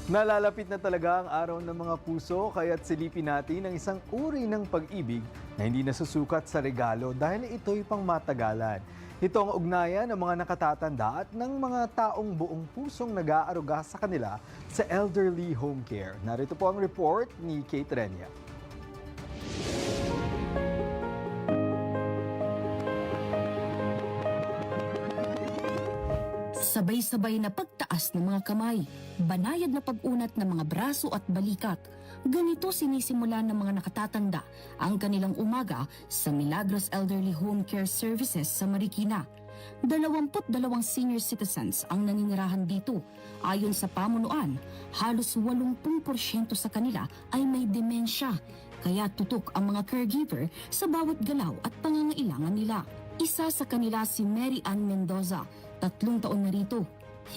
Nalalapit na talaga ang araw ng mga puso kaya't silipin natin ang isang uri ng pag-ibig na hindi nasusukat sa regalo dahil ito'y pangmatagalan. Ito ang ugnayan ng mga nakatatanda at ng mga taong buong pusong nag-aaruga sa kanila sa elderly home care. Narito po ang report ni Kate Renya. Sabay-sabay na pagtaas ng mga kamay, banayad na pag-unat ng mga braso at balikat. Ganito sinisimula ng mga nakatatanda ang kanilang umaga sa Milagros Elderly Home Care Services sa Marikina. 22 senior citizens ang naninirahan dito. Ayon sa pamunuan, halos 80% sa kanila ay may demensya. Kaya tutok ang mga caregiver sa bawat galaw at pangangailangan nila. Isa sa kanila si Mary Ann Mendoza, 3 taon na rito.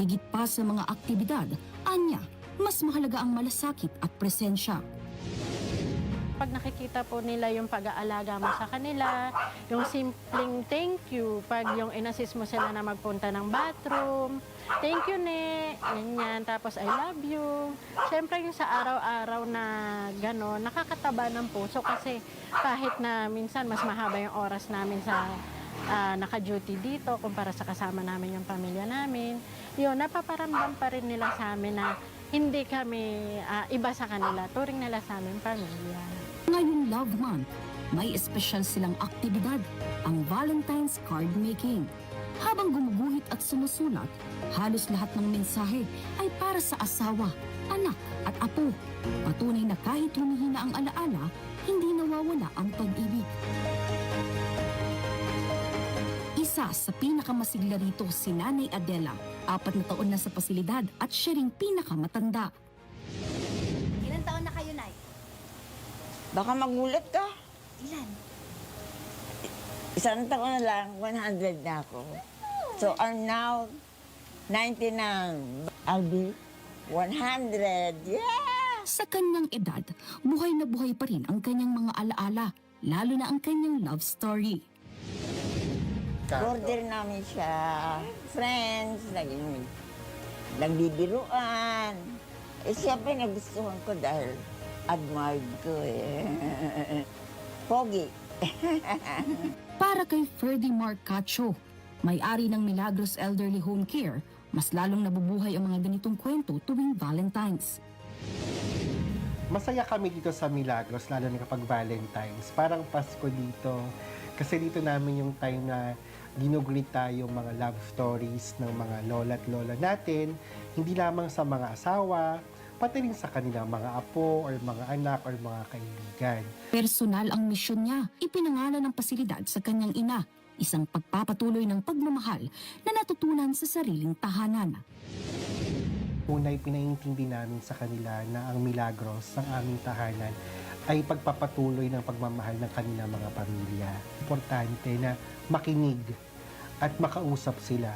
Higit pa sa mga aktibidad, anya, mas mahalaga ang malasakit at presensya. Pag nakikita po nila yung pag-aalaga mo sa kanila, yung simpleng thank you, pag yung inassist mo sila na magpunta ng bathroom, thank you ne, ganyan, tapos I love you. Siyempre yung sa araw-araw na gano'n, nakakataba ng puso kasi kahit na minsan mas mahaba yung oras namin sa naka-duty dito kumpara sa kasama namin yung pamilya namin. Yun, napaparamdam pa rin nila sa amin na hindi kami iba sa kanila. Turing nila sa amin pamilya. Ngayong Love Month, may espesyal silang aktibidad, ang Valentine's Card Making. Habang gumuguhit at sumusulat, halos lahat ng mensahe ay para sa asawa, anak at apo. Patunay na kahit humihina ang alaala, hindi nawawala ang pag-ibig. Isa sa pinakamasigla rito si Nanay Adela, 4 na taon na sa pasilidad at siya ring pinakamatanda. Ilan taon na kayo, Nay? Baka magulat ka. Ilan? 1 taon na lang, 100 na ako. So I'm now 99. I'll be 100. Yeah! Sa kanyang edad, buhay na buhay pa rin ang kanyang mga alaala, lalo na ang kanyang love story. Order namin siya. Friends, nagbibiruan. Eh, siyempre nagustuhan ko dahil admired ko eh. Pogi. Para kay Ferdy Marcacho, may-ari ng Milagros Elderly Home Care, mas lalong nabubuhay ang mga ganitong kwento tuwing Valentine's. Masaya kami dito sa Milagros, lalo na kapag Valentine's. Parang Pasko dito. Kasi dito namin yung time na ginugrit tayo mga love stories ng mga lola at lola natin. Hindi lamang sa mga asawa, pati rin sa kanilang mga apo or mga anak or mga kaibigan. Personal ang misyon niya, ipinangalan ng pasilidad sa kanyang ina, isang pagpapatuloy ng pagmamahal na natutunan sa sariling tahanan. Una'y pinaintindi namin sa kanila na ang Milagros, ang aming tahanan, ay pagpapatuloy ng pagmamahal ng kanilang mga pamilya. Importante na makinig at makausap sila.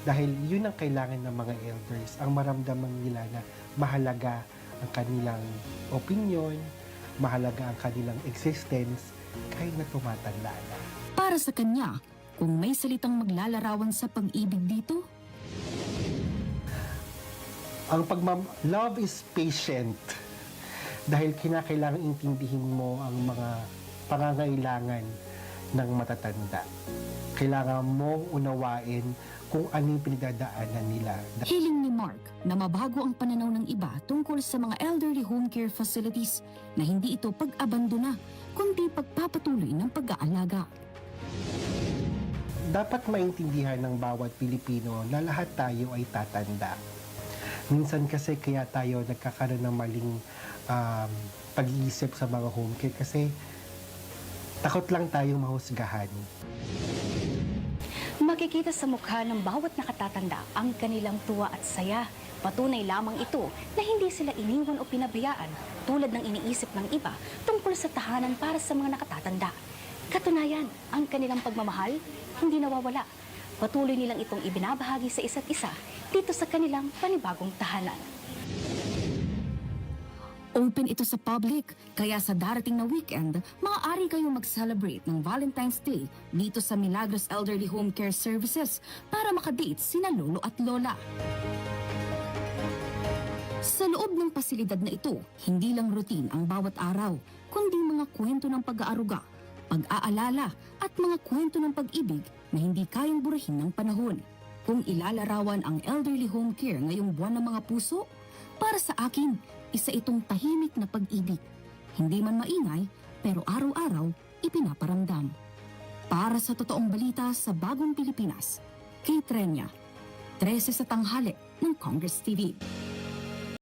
Dahil yun ang kailangan ng mga elders, ang maramdaman nila na mahalaga ang kanilang opinion, mahalaga ang kanilang existence, kahit na tumatanda na. Para sa kanya, kung may salitang maglalarawan sa pag-ibig dito, Ang love is patient. Dahil kinakailangan intindihin mo ang mga pangangailangan ng matatanda. Kailangan mong unawain kung ano yung pinagdadaanan nila. hiling ni Mark na mabago ang pananaw ng iba tungkol sa mga elderly home care facilities na hindi ito pag-abandona, kundi pagpapatuloy ng pag-aalaga. Dapat maintindihan ng bawat Pilipino na lahat tayo ay tatanda. Minsan kasi kaya tayo nagkakaroon ng maling pag-iisip sa mga home care kasi takot lang tayong mahusgahan. Makikita sa mukha ng bawat nakatatanda ang kanilang tuwa at saya. Patunay lamang ito na hindi sila iniwan o pinabayaan tulad ng iniisip ng iba tungkol sa tahanan para sa mga nakatatanda. Katunayan, ang kanilang pagmamahal hindi nawawala. Patuloy nilang itong ibinabahagi sa isa't isa dito sa kanilang panibagong tahanan. Open ito sa public, kaya sa darating na weekend, maaari kayong mag-celebrate ng Valentine's Day dito sa Milagros Elderly Home Care Services para makadate sina lolo at lola. Sa loob loob ng pasilidad na ito, hindi lang routine ang bawat araw, kundi mga kwento ng pag-aaruga, pag-aalala at mga kwento ng pag-ibig na hindi kayang burahin ng panahon. Kung ilalarawan ang elderly home care ngayong buwan ng mga puso, para sa akin, isa itong tahimik na pag-ibig. Hindi man maingay, pero araw-araw ipinaparamdam. Para sa totoong balita sa Bagong Pilipinas, Kate Renya, 13 sa tanghali ng Congress TV.